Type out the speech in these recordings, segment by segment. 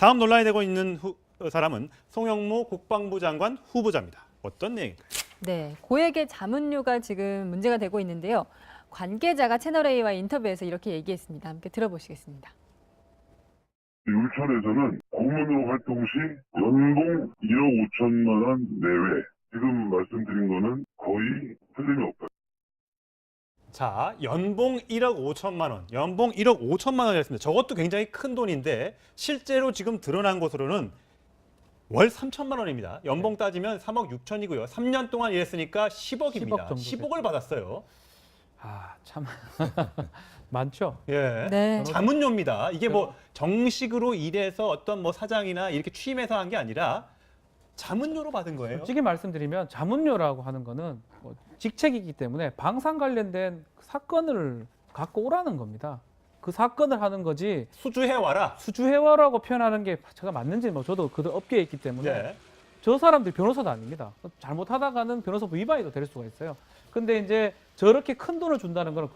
다음 논란이 되고 있는 사람은 송영무 국방부 장관 후보자입니다. 어떤 내용일까요? 네, 고액의 자문료가 지금 문제가 되고 있는데요. 관계자가 채널A와 인터뷰에서 이렇게 얘기했습니다. 함께 들어보시겠습니다. 율천에서는 고문으로 활동 시 연봉 1억 5천만 원 내외. 지금 말씀드린 거는 거의 틀림이 없다. 자, 연봉 1억 5천만 원, 연봉 1억 5천만 원이었습니다. 저것도 굉장히 큰 돈인데 실제로 지금 드러난 것으로는 월 3천만 원입니다. 연봉 따지면 3억 6천이고요. 3년 동안 일했으니까 10억입니다. 10억을 받았어요. 아, 참 많죠. 예. 네. 자문료입니다. 이게 뭐 정식으로 일해서 어떤 뭐 사장이나 이렇게 취임해서 한 게 아니라 자문료로 받은 거예요. 솔직히 말씀드리면 자문료라고 하는 거는 뭐 직책이기 때문에 방산 관련된 사건을 갖고 오라는 겁니다. 그 사건을 하는 거지 수주해 와라. 수주회화라고 표현하는 게 제가 맞는지 뭐 저도 그 업계에 있기 때문에 네. 저 사람들이 변호사도 아닙니다. 잘못하다가는 변호사부 위반이 될 수가 있어요. 근데 이제 저렇게 큰 돈을 준다는 거는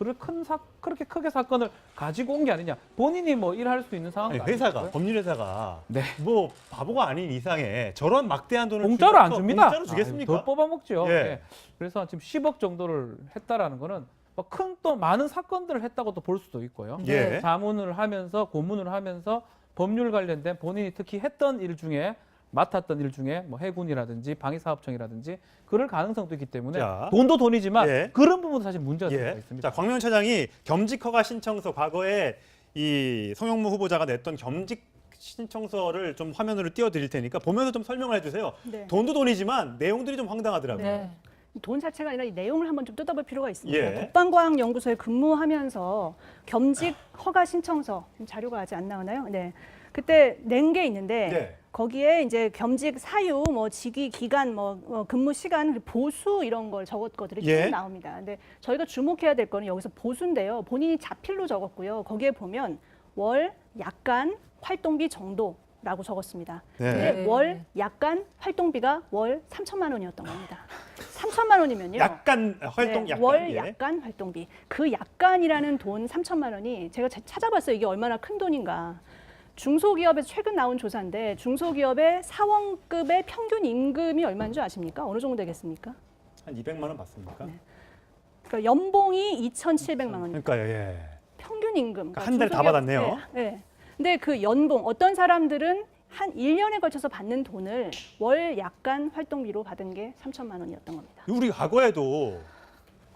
그렇게 크게 사건을 가지고 온 게 아니냐. 본인이 뭐 일할 수 있는 상황도 아니, 회사가 아니고요. 법률회사가 네. 뭐 바보가 아닌 이상에 저런 막대한 돈을 공짜로 안 주면서 줍니다. 공짜로 주겠습니까? 더 뽑아먹죠. 예. 예. 그래서 지금 10억 정도를 했다라는 거는 뭐 큰 또 많은 사건들을 했다고도 볼 수도 있고요. 예. 자문을 하면서 고문을 하면서 법률 관련된 본인이 특히 했던 일 중에 맡았던 일 중에 뭐 해군이라든지 방위사업청이라든지 그럴 가능성도 있기 때문에 자. 돈도 돈이지만 예. 그런 부분도 사실 문제가 될 수가 예. 있습니다. 자, 광명 차장이 겸직 허가 신청서 과거에 이 송영무 후보자가 냈던 겸직 신청서를 좀 화면으로 띄워드릴 테니까 보면서 좀 설명을 해주세요. 네. 돈도 돈이지만 내용들이 좀 황당하더라고요. 네. 돈 자체가 아니라 이 내용을 한번 좀 뜯어볼 필요가 있습니다. 예. 국방과학연구소에 근무하면서 겸직 허가 신청서 지금 자료가 아직 안 나오나요? 네. 그때 낸 게 있는데 네. 거기에 이제 겸직 사유, 뭐 직위 기간, 근무 시간, 그리고 보수 이런 걸 적었거든요. 예. 쭉 나옵니다. 근데 저희가 주목해야 될 거는 여기서 보수인데요. 본인이 자필로 적었고요. 거기에 보면 월 약간 활동비 정도라고 적었습니다. 네. 근데 네. 월 약간 활동비가 월 3천만 원이었던 겁니다. 3천만 원이면요. 약간 활동 네, 약간 월 예. 약간 활동비. 그 약간이라는 돈 3천만 원이 제가 찾아봤어요. 이게 얼마나 큰 돈인가. 중소기업에서 최근 나온 조사인데 중소기업의 사원급의 평균 임금이 얼마인 줄 아십니까? 어느 정도 되겠습니까? 한 200만 원 받습니까? 네. 그러니까 연봉이 2,700만 원입니다. 그러니까요. 예. 평균 임금. 그러니까 한 달에 다 받았네요. 네, 네. 근데 그 연봉 어떤 사람들은 한 1년에 걸쳐서 받는 돈을 월 약간 활동비로 받은 게 3천만 원이었던 겁니다. 우리 과거에도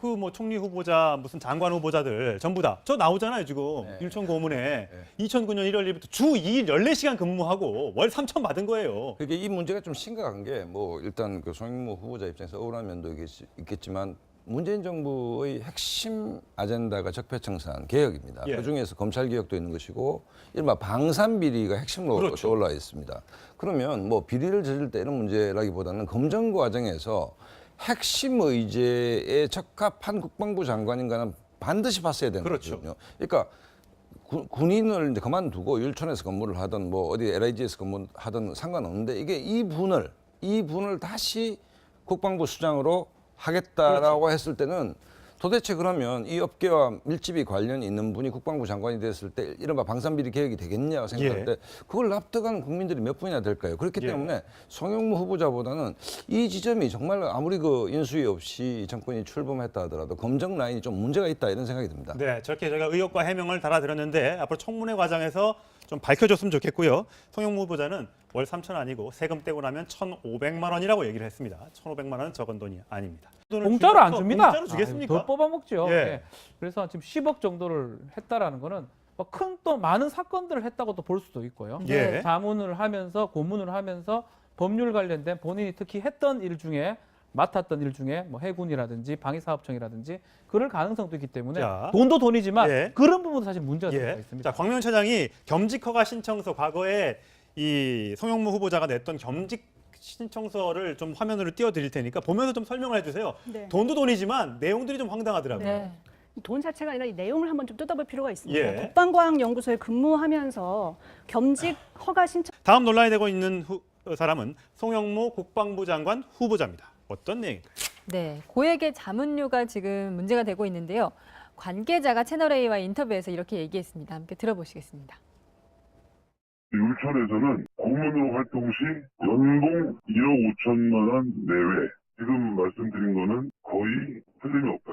그 뭐 총리 후보자 무슨 장관 후보자들 전부 다 저 나오잖아요 지금 네. 율천 고문에 2009년 1월 1일부터 주 2일 14시간 근무하고 월 3천 받은 거예요. 그게 이 문제가 좀 심각한 게 뭐 일단 그 송영무 후보자 입장에서 억울한 면도 있겠지만 문재인 정부의 핵심 아젠다가 적폐청산 개혁입니다. 예. 그중에서 검찰 개혁도 있는 것이고 이른바 방산 비리가 핵심으로 그렇죠. 떠올라 있습니다. 그러면 뭐 비리를 저질 때 이런 문제라기보다는 검증 과정에서 핵심 의제에 적합한 국방부 장관인가는 반드시 봤어야 되는 그렇죠. 거거든요. 그러니까 군인을 이제 그만두고 율촌에서 근무를 하든 뭐 어디 LIG에서 근무하든 상관없는데 이게 이 분을 다시 국방부 수장으로 하겠다라고 그렇죠. 했을 때는 도대체 그러면 이 업계와 밀집이 관련이 있는 분이 국방부 장관이 됐을 때 이른바 방산비리 개혁이 되겠냐 생각할 예. 때 그걸 납득하는 국민들이 몇 분이나 될까요? 그렇기 예. 때문에 송영무 후보자보다는 이 지점이 정말 아무리 그 인수위 없이 정권이 출범했다 하더라도 검증 라인이 좀 문제가 있다 이런 생각이 듭니다. 네, 저렇게 저희가 의혹과 해명을 달아드렸는데 앞으로 청문회 과정에서 좀 밝혀줬으면 좋겠고요. 송영무 후보자는 월 3천 아니고 세금 떼고 나면 1,500만 원이라고 얘기를 했습니다. 1,500만 원은 적은 돈이 아닙니다. 돈을 공짜로 안 주면서 줍니다. 공짜로 주겠습니까? 더 뽑아먹죠. 예. 예. 그래서 지금 10억 정도를 했다라는 거는 뭐 큰 또 많은 사건들을 했다고도 볼 수도 있고요. 예. 자문을 하면서 고문을 하면서 법률 관련된 본인이 특히 했던 일 중에 맡았던 일 중에 뭐 해군이라든지 방위사업청이라든지 그럴 가능성도 있기 때문에 자. 돈도 돈이지만 예. 그런 부분도 사실 문제가 될 수가 예. 있습니다. 자, 광명 차장이 겸직 허가 신청서 과거에 이 송영무 후보자가 냈던 겸직 신청서를 좀 화면으로 띄워드릴 테니까 보면서 좀 설명을 해주세요. 네. 돈도 돈이지만 내용들이 좀 황당하더라고요. 네. 돈 자체가 아니라 이 내용을 한번 좀 뜯어볼 필요가 있습니다. 예. 국방과학연구소에 근무하면서 겸직 허가 신청 다음 논란이 되고 있는 사람은 송영무 국방부 장관 후보자입니다. 어떤 내용일까요? 네, 고액의 자문료가 지금 문제가 되고 있는데요. 관계자가 채널A와 인터뷰에서 이렇게 얘기했습니다. 함께 들어보시겠습니다. 율촌에서는 고문으로 활동 시 연봉 1억 5천만 원 내외. 지금 말씀드린 거는 거의 틀림이 없다.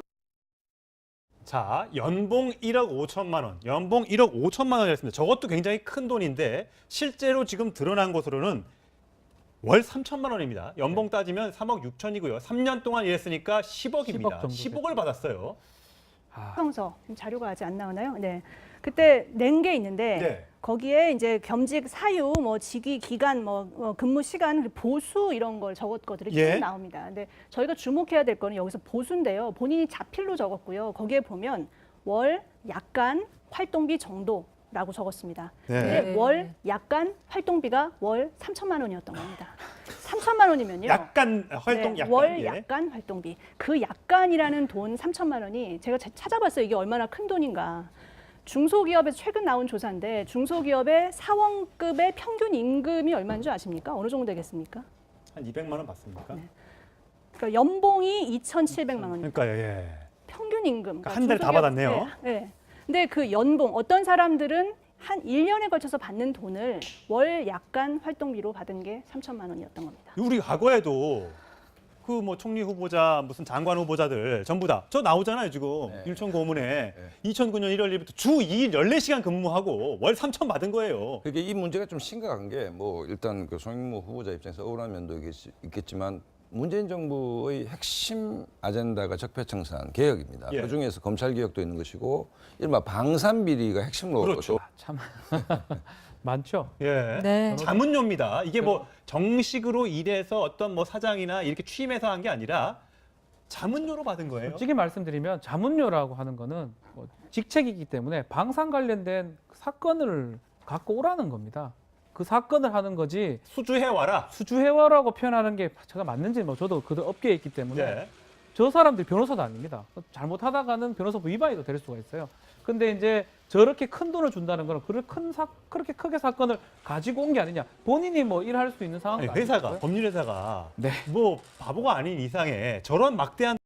자, 연봉 1억 5천만 원, 연봉 1억 5천만 원이었습니다. 저것도 굉장히 큰 돈인데 실제로 지금 드러난 것으로는 월 3천만 원입니다. 연봉 따지면 3억 6천이고요. 3년 동안 일했으니까 10억입니다. 10억 정도 10억을 받았어요. 평서 자료가 아직 안 나오나요? 네. 그때 낸 게 있는데 네. 거기에 이제 겸직 사유, 뭐 직위 기간, 뭐 근무 시간, 보수 이런 걸 적었거든요. 예. 쭉 나옵니다. 근데 저희가 주목해야 될 거는 여기서 보수인데요. 본인이 자필로 적었고요. 거기에 보면 월 약간 활동비 정도라고 적었습니다. 네. 근데 네. 월 약간 활동비가 월 3천만 원이었던 겁니다. 3천만 원이면요. 약간 활동 네, 약간 월 예. 약간 활동비. 그 약간이라는 돈 3천만 원이 제가 찾아봤어요. 이게 얼마나 큰 돈인가. 중소기업에서 최근 나온 조사인데 중소기업의 사원급의 평균 임금이 얼마인 줄 아십니까? 어느 정도 되겠습니까? 한 200만 원 받습니까? 네. 그러니까 연봉이 2,700만 원입니다. 그러니까요. 예. 평균 임금. 그러니까 한 달에 다 중소기업- 받았네요. 네, 네. 근데 그 연봉 어떤 사람들은 한 1년에 걸쳐서 받는 돈을 월 약간 활동비로 받은 게 3천만 원이었던 겁니다. 우리 과거에도 그 뭐 총리 후보자 무슨 장관 후보자들 전부 다 저 나오잖아요 지금 네. 율촌 고문에 2009년 1월 1일부터 주 2일 14시간 근무하고 월 3천 받은 거예요. 그게 이 문제가 좀 심각한 게 뭐 일단 그 송영무 후보자 입장에서 억울한 면도 있겠지만 문재인 정부의 핵심 아젠다가 적폐청산 개혁입니다. 예. 그 중에서 검찰 개혁도 있는 것이고 이른바 방산 비리가 핵심으로 그렇죠. 참 많죠. 예. 네. 자문료입니다. 이게 뭐 정식으로 일해서 어떤 뭐 사장이나 이렇게 취임해서 한 게 아니라 자문료로 받은 거예요. 솔직히 말씀드리면 자문료라고 하는 거는 뭐 직책이기 때문에 방산 관련된 사건을 갖고 오라는 겁니다. 그 사건을 하는 거지 수주해 와라. 수주회화라고 표현하는 게 제가 맞는지 뭐 저도 그 업계에 있기 때문에 네. 저 사람들이 변호사도 아닙니다. 잘못하다가는 변호사법 위반이 될 수가 있어요. 근데 이제 저렇게 큰 돈을 준다는 거는 그렇게 크게 사건을 가지고 온 게 아니냐. 본인이 뭐 일할 수 있는 상황도 아니, 회사가 아니고요. 법률 회사가 네. 뭐 바보가 아닌 이상에 저런 막대한